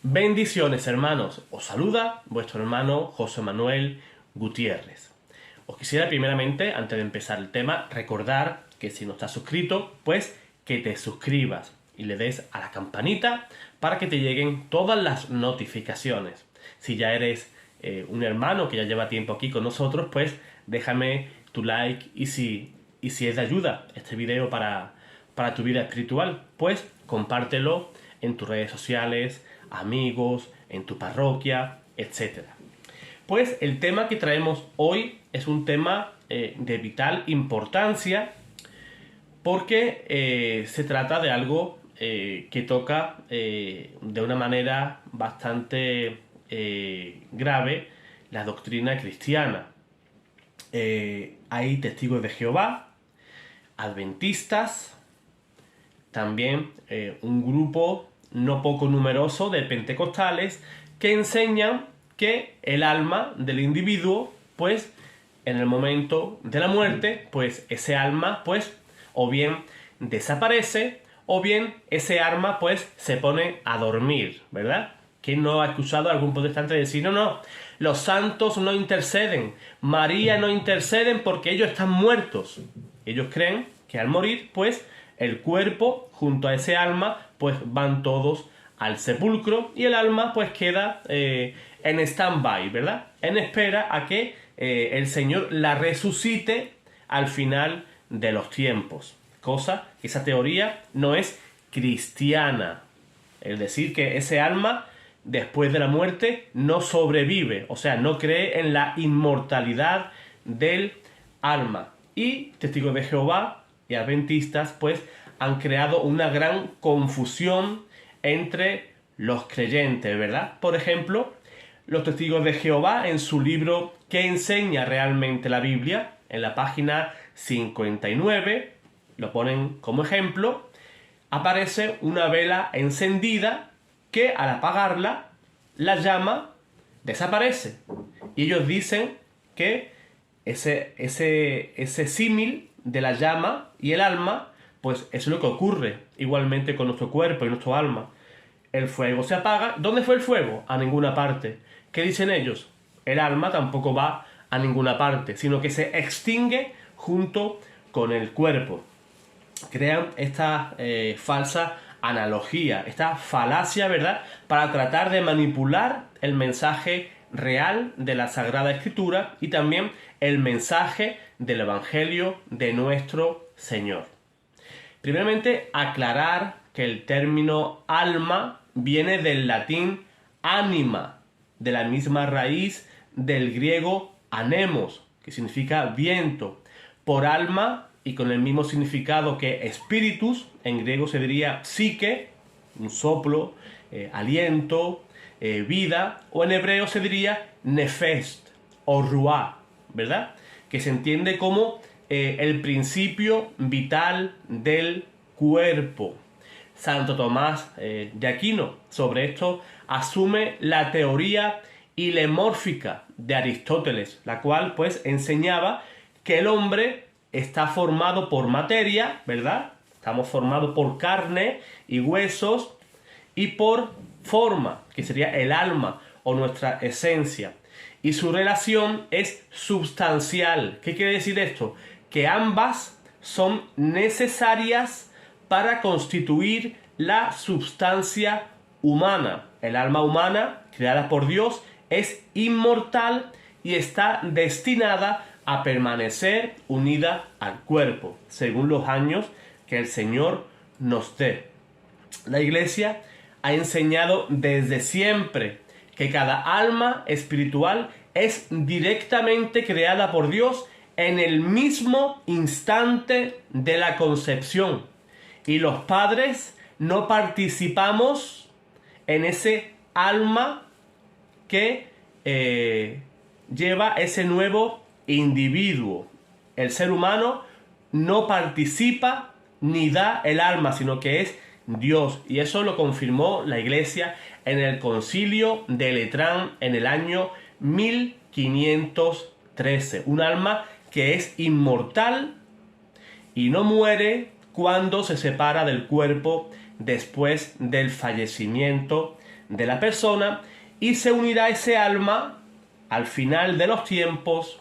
Bendiciones, hermanos. Os saluda vuestro hermano José Manuel Gutiérrez. Os quisiera primeramente, antes de empezar el tema, recordar que si no estás suscrito, pues que te suscribas y le des a la campanita para que te lleguen todas las notificaciones. Si ya eres un hermano que ya lleva tiempo aquí con nosotros, pues déjame tu like y si es de ayuda este video para tu vida espiritual, pues compártelo en tus redes sociales, amigos, en tu parroquia, etc. Pues el tema que traemos hoy es un tema de vital importancia porque se trata de algo que toca de una manera bastante grave la doctrina cristiana. Hay testigos de Jehová, adventistas, también un grupo no poco numeroso de pentecostales que enseñan que el alma del individuo, pues en el momento de la muerte, pues ese alma, pues o bien desaparece o bien ese alma, pues se pone a dormir, ¿verdad? ¿Quién no ha escuchado a algún protestante decir, no, los santos no interceden, María no interceden porque ellos están muertos? Ellos creen que al morir, pues el cuerpo junto a ese alma pues van todos al sepulcro y el alma pues queda en stand-by, ¿verdad? En espera a que el Señor la resucite al final de los tiempos. Cosa que esa teoría no es cristiana. Es decir, que ese alma después de la muerte no sobrevive, o sea, no cree en la inmortalidad del alma. Y testigos de Jehová y adventistas pues han creado una gran confusión entre los creyentes, ¿verdad? Por ejemplo, los testigos de Jehová en su libro ¿Qué enseña realmente la Biblia? En la página 59, lo ponen como ejemplo, aparece una vela encendida que al apagarla, la llama desaparece. Y ellos dicen que ese símil de la llama y el alma, pues eso es lo que ocurre igualmente con nuestro cuerpo y nuestro alma. El fuego se apaga. ¿Dónde fue el fuego? A ninguna parte. ¿Qué dicen ellos? El alma tampoco va a ninguna parte, sino que se extingue junto con el cuerpo. Crean esta falsa analogía, esta falacia, ¿verdad?, para tratar de manipular el mensaje real de la Sagrada Escritura y también el mensaje del Evangelio de nuestro Señor. Primeramente, aclarar que el término alma viene del latín anima, de la misma raíz del griego anemos, que significa viento. Por alma, y con el mismo significado que espíritus, en griego se diría psique, un soplo, aliento, vida, o en hebreo se diría nefesh o ruah, ¿verdad? Que se entiende como el principio vital del cuerpo. Santo Tomás de Aquino sobre esto asume la teoría hilemórfica de Aristóteles, la cual pues enseñaba que el hombre está formado por materia, ¿verdad? Estamos formados por carne y huesos y por forma, que sería el alma o nuestra esencia. Y su relación es substancial. ¿Qué quiere decir esto? Que ambas son necesarias para constituir la substancia humana. El alma humana, creada por Dios, es inmortal y está destinada a permanecer unida al cuerpo, según los años que el Señor nos dé. La Iglesia ha enseñado desde siempre que cada alma espiritual es directamente creada por Dios en el mismo instante de la concepción. Y los padres no participamos en ese alma que lleva ese nuevo individuo. El ser humano no participa ni da el alma, sino que es Dios. Y eso lo confirmó la Iglesia en el Concilio de Letrán en el año 1513. Un alma que es inmortal y no muere cuando se separa del cuerpo después del fallecimiento de la persona y se unirá ese alma al final de los tiempos,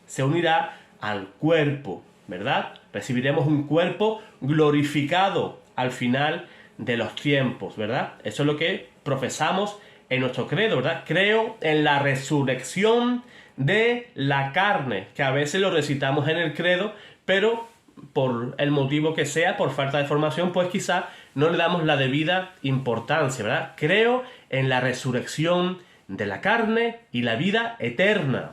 se unirá al cuerpo, ¿verdad? Recibiremos un cuerpo glorificado al final de los tiempos, ¿verdad? Eso es lo que profesamos en nuestro credo, ¿verdad? Creo en la resurrección de la carne, que a veces lo recitamos en el credo, pero por el motivo que sea, por falta de formación, pues quizá no le damos la debida importancia, ¿verdad? Creo en la resurrección de la carne y la vida eterna.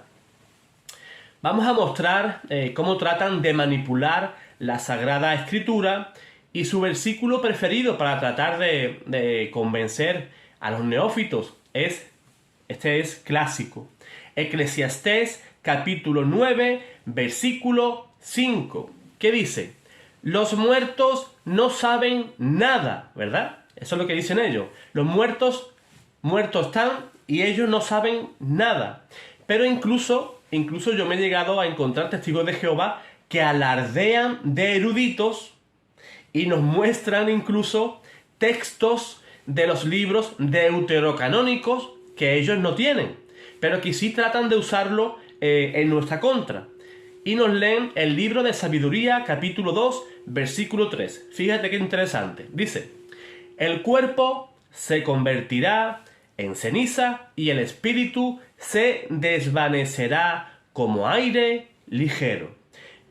Vamos a mostrar cómo tratan de manipular la Sagrada Escritura y su versículo preferido para tratar de convencer a los neófitos este es clásico. Eclesiastés capítulo 9, versículo 5. ¿Qué dice? Los muertos no saben nada, ¿verdad? Eso es lo que dicen ellos. Los muertos están y ellos no saben nada. Pero incluso yo me he llegado a encontrar testigos de Jehová que alardean de eruditos y nos muestran incluso textos de los libros deuterocanónicos que ellos no tienen, pero que sí tratan de usarlo en nuestra contra. Y nos leen el libro de Sabiduría, capítulo 2, versículo 3. Fíjate qué interesante. Dice, el cuerpo se convertirá en ceniza y el espíritu se desvanecerá como aire ligero.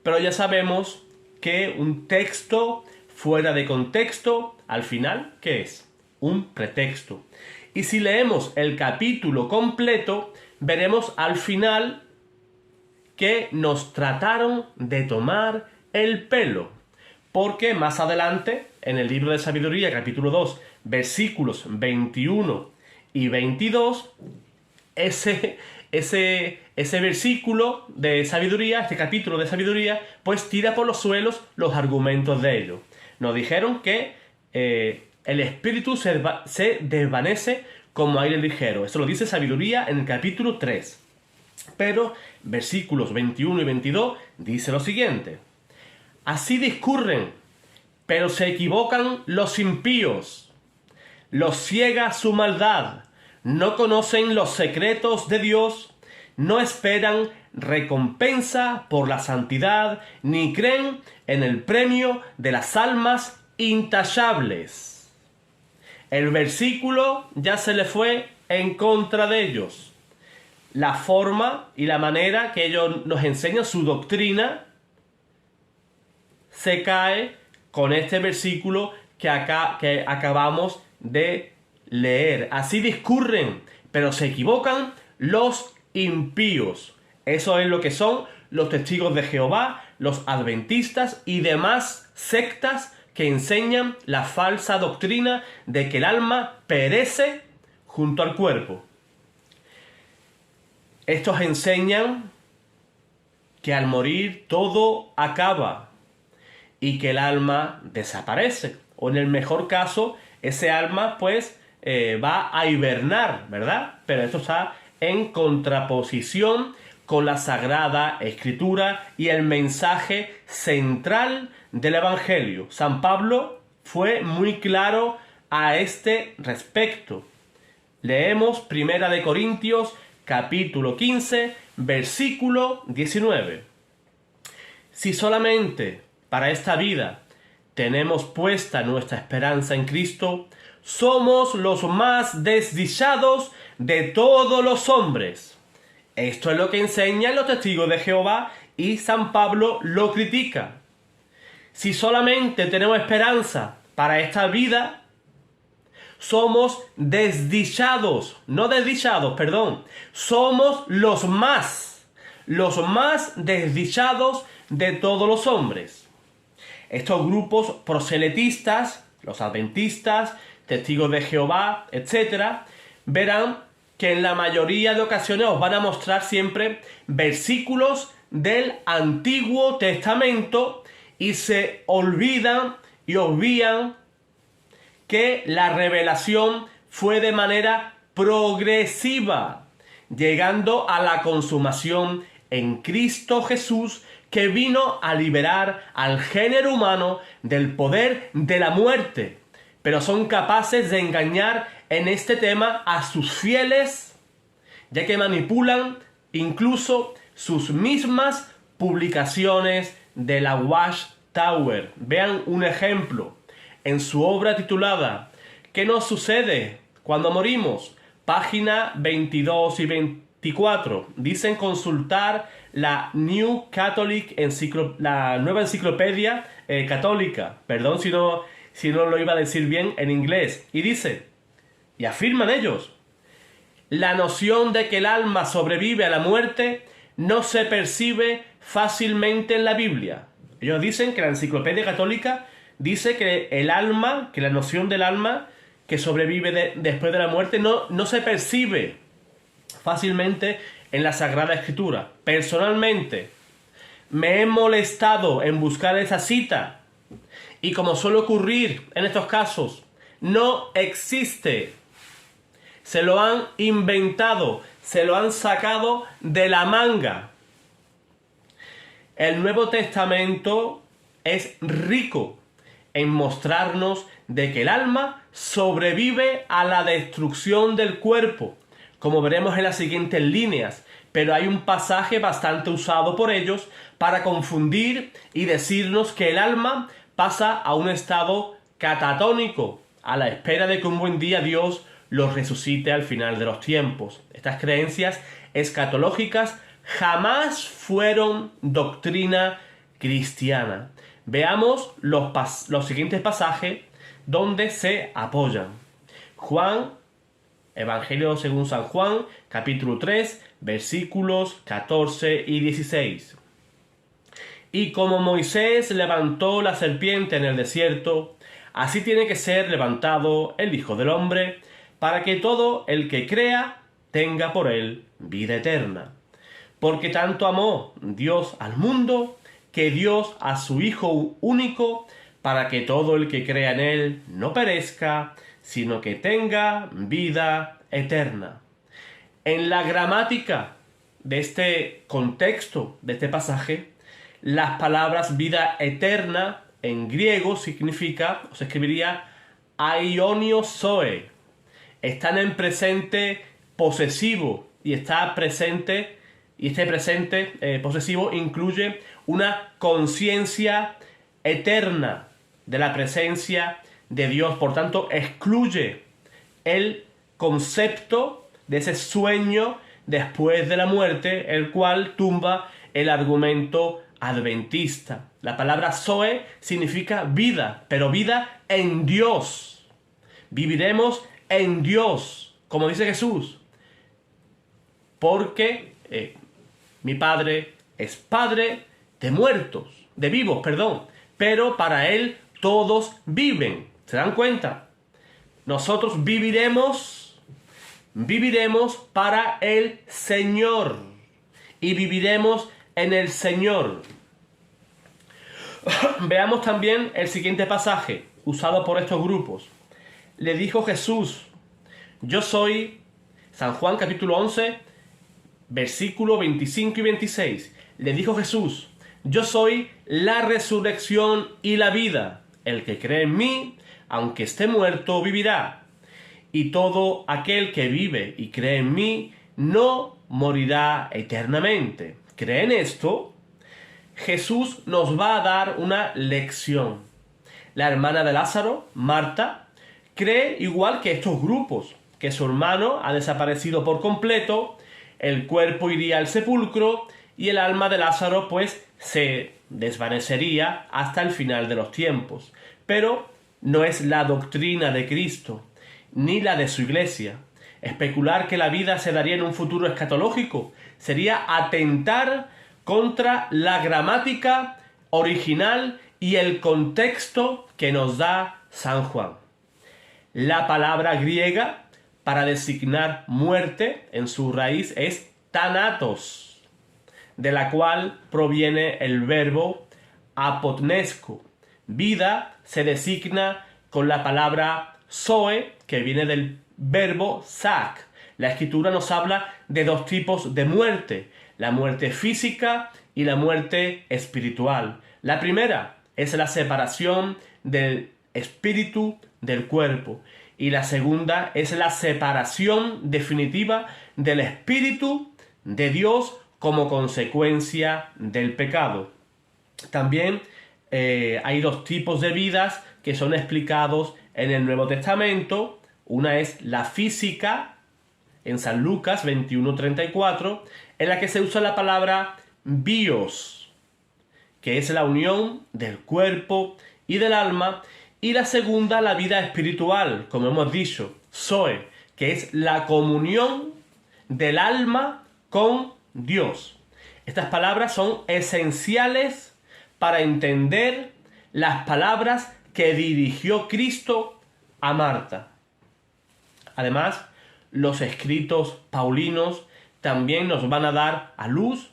Pero ya sabemos que un texto fuera de contexto, al final, ¿qué es? Un pretexto. Y si leemos el capítulo completo, veremos al final que nos trataron de tomar el pelo. Porque más adelante, en el libro de Sabiduría, capítulo 2, versículos 21 y 22, ese versículo de Sabiduría, este capítulo de Sabiduría, pues tira por los suelos los argumentos de ellos. Nos dijeron que el espíritu se desvanece como aire ligero. Eso lo dice Sabiduría en el capítulo 3. Pero versículos 21 y 22 dice lo siguiente. Así discurren, pero se equivocan los impíos. Los ciega su maldad. No conocen los secretos de Dios. No esperan recompensa por la santidad, ni creen en el premio de las almas intachables. El versículo ya se le fue en contra de ellos. La forma y la manera que ellos nos enseñan su doctrina se cae con este versículo que acabamos de leer. Así discurren, pero se equivocan los impíos. Eso es lo que son los testigos de Jehová, los adventistas y demás sectas que enseñan la falsa doctrina de que el alma perece junto al cuerpo. Estos enseñan que al morir todo acaba y que el alma desaparece. O en el mejor caso, ese alma pues va a hibernar, ¿verdad? Pero esto está en contraposición con la Sagrada Escritura y el mensaje central del Evangelio. San Pablo fue muy claro a este respecto. Leemos 1 de Corintios capítulo 15, versículo 19. Si solamente para esta vida tenemos puesta nuestra esperanza en Cristo, somos los más desdichados de todos los hombres. Esto es lo que enseñan los testigos de Jehová y San Pablo lo critica. Si solamente tenemos esperanza para esta vida, somos desdichados, no desdichados, perdón. Somos los más desdichados de todos los hombres. Estos grupos proselitistas, los adventistas, testigos de Jehová, etc., verán que en la mayoría de ocasiones os van a mostrar siempre versículos del Antiguo Testamento y se olvidan y obvian que la revelación fue de manera progresiva, llegando a la consumación en Cristo Jesús, que vino a liberar al género humano del poder de la muerte, pero son capaces de engañar en este tema a sus fieles, ya que manipulan incluso sus mismas publicaciones de la Watchtower. Vean un ejemplo en su obra titulada ¿Qué nos sucede cuando morimos? Página 22 y 24. Dicen consultar la New Catholic la nueva enciclopedia católica. Perdón si no lo iba a decir bien en inglés. Y dice, y afirman ellos, la noción de que el alma sobrevive a la muerte no se percibe fácilmente en la Biblia. Ellos dicen que la enciclopedia católica dice que el alma, que la noción del alma que sobrevive después de la muerte no se percibe fácilmente en la Sagrada Escritura. Personalmente, me he molestado en buscar esa cita y como suele ocurrir en estos casos, no existe. Se lo han inventado, se lo han sacado de la manga. El Nuevo Testamento es rico en mostrarnos de que el alma sobrevive a la destrucción del cuerpo, como veremos en las siguientes líneas, pero hay un pasaje bastante usado por ellos para confundir y decirnos que el alma pasa a un estado catatónico, a la espera de que un buen día Dios los resucite al final de los tiempos. Estas creencias escatológicas jamás fueron doctrina cristiana. Veamos los siguientes pasajes donde se apoyan. Evangelio según San Juan, capítulo 3, versículos 14 y 16. Y como Moisés levantó la serpiente en el desierto, así tiene que ser levantado el Hijo del Hombre, para que todo el que crea tenga por él vida eterna. Porque tanto amó Dios al mundo, que dio a su Hijo único, para que todo el que crea en él no perezca, sino que tenga vida eterna. En la gramática de este contexto, de este pasaje, las palabras vida eterna en griego significa, o se escribiría aionio zoe. Están en presente posesivo y este presente posesivo incluye una conciencia eterna de la presencia de Dios. Por tanto, excluye el concepto de ese sueño después de la muerte, el cual tumba el argumento adventista. La palabra zoe significa vida, pero vida en Dios. Viviremos en Dios, como dice Jesús, porque mi Padre es Padre de muertos, de vivos, perdón, pero para Él todos viven. ¿Se dan cuenta? Nosotros viviremos para el Señor y viviremos en el Señor. Veamos también el siguiente pasaje usado por estos grupos. Le dijo Jesús, yo soy, San Juan capítulo 11, versículo 25 y 26. Le dijo Jesús, yo soy la resurrección y la vida. El que cree en mí, aunque esté muerto, vivirá. Y todo aquel que vive y cree en mí, no morirá eternamente. ¿Creen esto? Jesús nos va a dar una lección. La hermana de Lázaro, Marta, cree igual que estos grupos, que su hermano ha desaparecido por completo, el cuerpo iría al sepulcro y el alma de Lázaro pues se desvanecería hasta el final de los tiempos. Pero no es la doctrina de Cristo, ni la de su iglesia. Especular que la vida se daría en un futuro escatológico sería atentar contra la gramática original y el contexto que nos da San Juan. La palabra griega para designar muerte en su raíz es thanatos, de la cual proviene el verbo apotnesco. Vida se designa con la palabra zoe, que viene del verbo sak. La Escritura nos habla de dos tipos de muerte, la muerte física y la muerte espiritual. La primera es la separación del espíritu del cuerpo. Y la segunda es la separación definitiva del espíritu de Dios como consecuencia del pecado. También hay dos tipos de vidas que son explicados en el Nuevo Testamento. Una es la física, en San Lucas 21:34, en la que se usa la palabra bios, que es la unión del cuerpo y del alma. Y la segunda, la vida espiritual, como hemos dicho, zoe, que es la comunión del alma con Dios. Estas palabras son esenciales para entender las palabras que dirigió Cristo a Marta. Además, los escritos paulinos también nos van a dar luz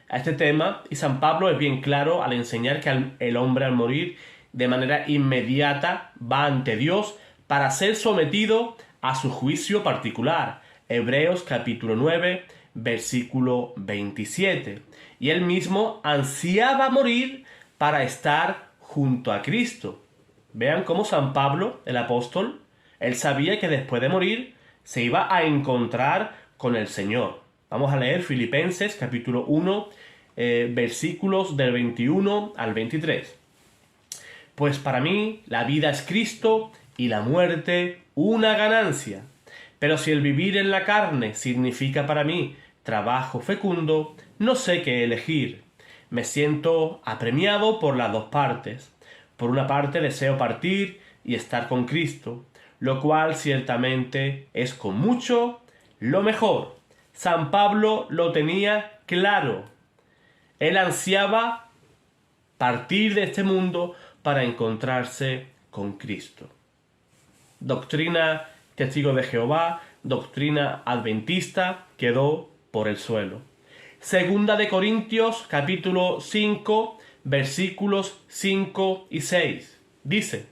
a este tema, y San Pablo es bien claro al enseñar que el hombre al morir de manera inmediata va ante Dios para ser sometido a su juicio particular. Hebreos capítulo 9, versículo 27. Y él mismo ansiaba morir para estar junto a Cristo. Vean cómo San Pablo, el apóstol, él sabía que después de morir se iba a encontrar con el Señor. Vamos a leer Filipenses capítulo 1, versículos del 21 al 23. Pues para mí la vida es Cristo y la muerte una ganancia. Pero si el vivir en la carne significa para mí trabajo fecundo, no sé qué elegir. Me siento apremiado por las dos partes. Por una parte deseo partir y estar con Cristo, lo cual ciertamente es con mucho lo mejor. San Pablo lo tenía claro. Él ansiaba partir de este mundo para encontrarse con Cristo. Doctrina testigo de Jehová, doctrina adventista, quedó por el suelo. Segunda de Corintios, capítulo 5, versículos 5 y 6. Dice: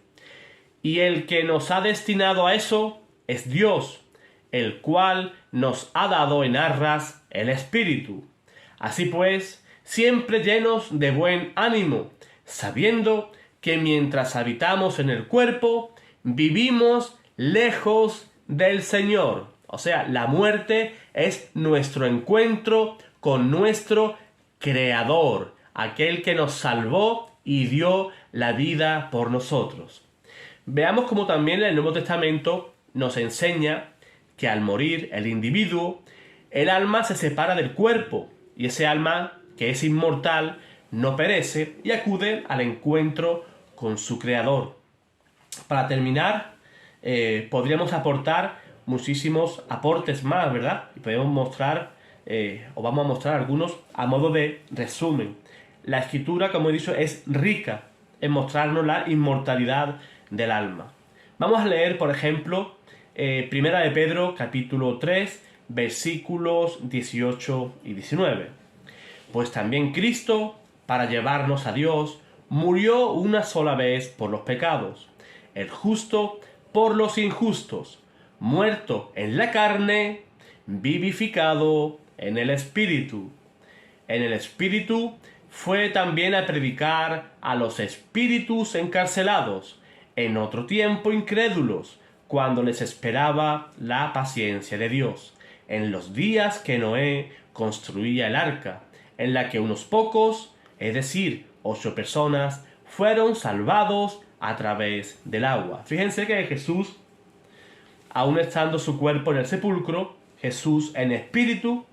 y el que nos ha destinado a eso es Dios, el cual nos ha dado en arras el Espíritu. Así pues, siempre llenos de buen ánimo, sabiendo que mientras habitamos en el cuerpo, vivimos lejos del Señor. O sea, la muerte es nuestro encuentro con nuestro Creador, aquel que nos salvó y dio la vida por nosotros. Veamos cómo también el Nuevo Testamento nos enseña que al morir el individuo, el alma se separa del cuerpo, y ese alma, que es inmortal, no perece y acude al encuentro con su Creador. Para terminar, podríamos aportar muchísimos aportes más, ¿verdad? Y podemos mostrar, o vamos a mostrar algunos a modo de resumen. La Escritura, como he dicho, es rica en mostrarnos la inmortalidad del alma. Vamos a leer, por ejemplo, Primera de Pedro, capítulo 3, versículos 18 y 19. Pues también Cristo, para llevarnos a Dios, murió una sola vez por los pecados, el justo por los injustos, muerto en la carne, vivificado en el Espíritu. En el Espíritu fue también a predicar a los espíritus encarcelados, en otro tiempo incrédulos, cuando les esperaba la paciencia de Dios, en los días que Noé construía el arca, en la que unos pocos, es decir, 8 personas, fueron salvados a través del agua. Fíjense que Jesús, aun estando su cuerpo en el sepulcro, Jesús en espíritu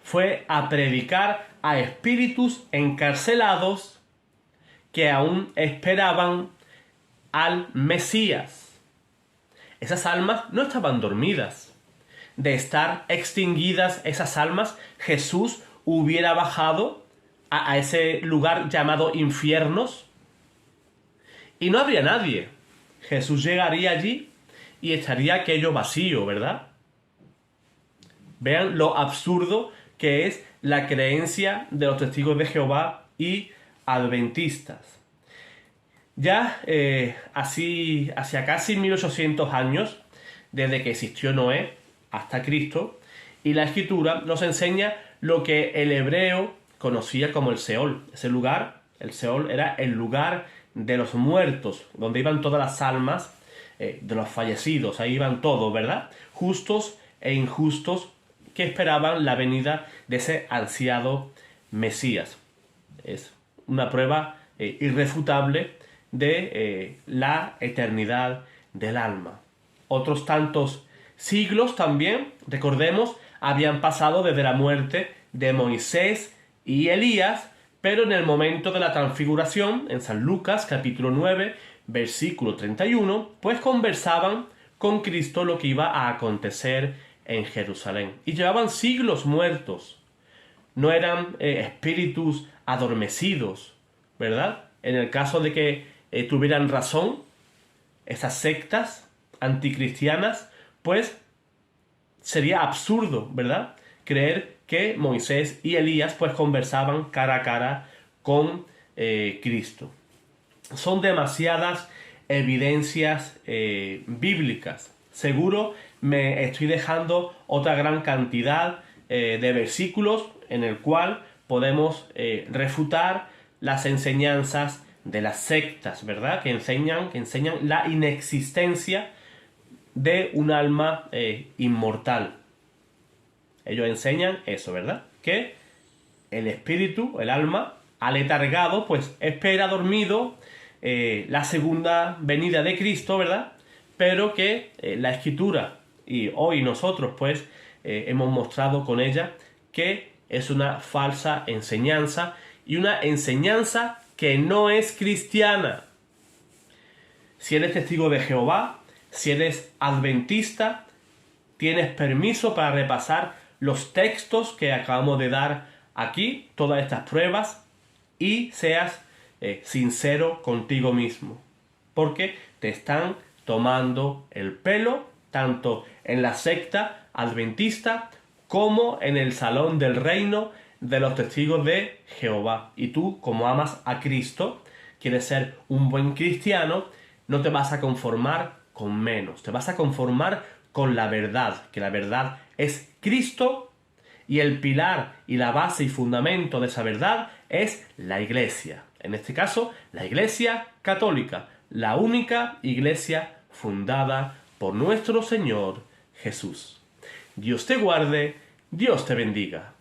fue a predicar a espíritus encarcelados que aún esperaban al Mesías. Esas almas no estaban dormidas. De estar extinguidas esas almas, Jesús hubiera bajado a ese lugar llamado infiernos y no habría nadie. Jesús llegaría allí y estaría aquello vacío, ¿verdad? Vean lo absurdo que es la creencia de los testigos de Jehová y adventistas. Ya hacia casi 1800 años, desde que existió Noé hasta Cristo, y la Escritura nos enseña lo que el hebreo conocía como el Seol. Ese lugar, el Seol, era el lugar de los muertos, donde iban todas las almas de los fallecidos, ahí iban todos, ¿verdad? Justos e injustos que esperaban la venida de ese ansiado Mesías. Es una prueba irrefutable de la eternidad del alma. Otros tantos siglos también, recordemos, habían pasado desde la muerte de Moisés y Elías, pero en el momento de la transfiguración, en San Lucas capítulo 9, versículo 31, pues conversaban con Cristo lo que iba a acontecer en Jerusalén. Y llevaban siglos muertos. No eran espíritus adormecidos, ¿verdad? En el caso de que tuvieran razón, esas sectas anticristianas, pues sería absurdo, ¿verdad? Creer que Moisés y Elías pues conversaban cara a cara con Cristo. Son demasiadas evidencias bíblicas. Seguro me estoy dejando otra gran cantidad de versículos en el cual podemos refutar las enseñanzas de las sectas, ¿verdad? Que enseñan la inexistencia de un alma inmortal. Ellos enseñan eso, ¿verdad? Que el espíritu, el alma, aletargado, pues espera dormido la segunda venida de Cristo, ¿verdad? Pero que la Escritura y hoy nosotros, pues, hemos mostrado con ella que es una falsa enseñanza y una enseñanza que no es cristiana. Si eres testigo de Jehová, si eres adventista, tienes permiso para repasar los textos que acabamos de dar aquí, todas estas pruebas, y seas sincero contigo mismo, porque te están tomando el pelo tanto en la secta adventista como en el salón del reino de los testigos de Jehová. Y tú, como amas a Cristo, quieres ser un buen cristiano, no te vas a conformar con menos, te vas a conformar con la verdad, que la verdad es Cristo, y el pilar y la base y fundamento de esa verdad es la Iglesia. En este caso, la Iglesia católica, la única iglesia fundada por nuestro Señor Jesús. Dios te guarde, Dios te bendiga.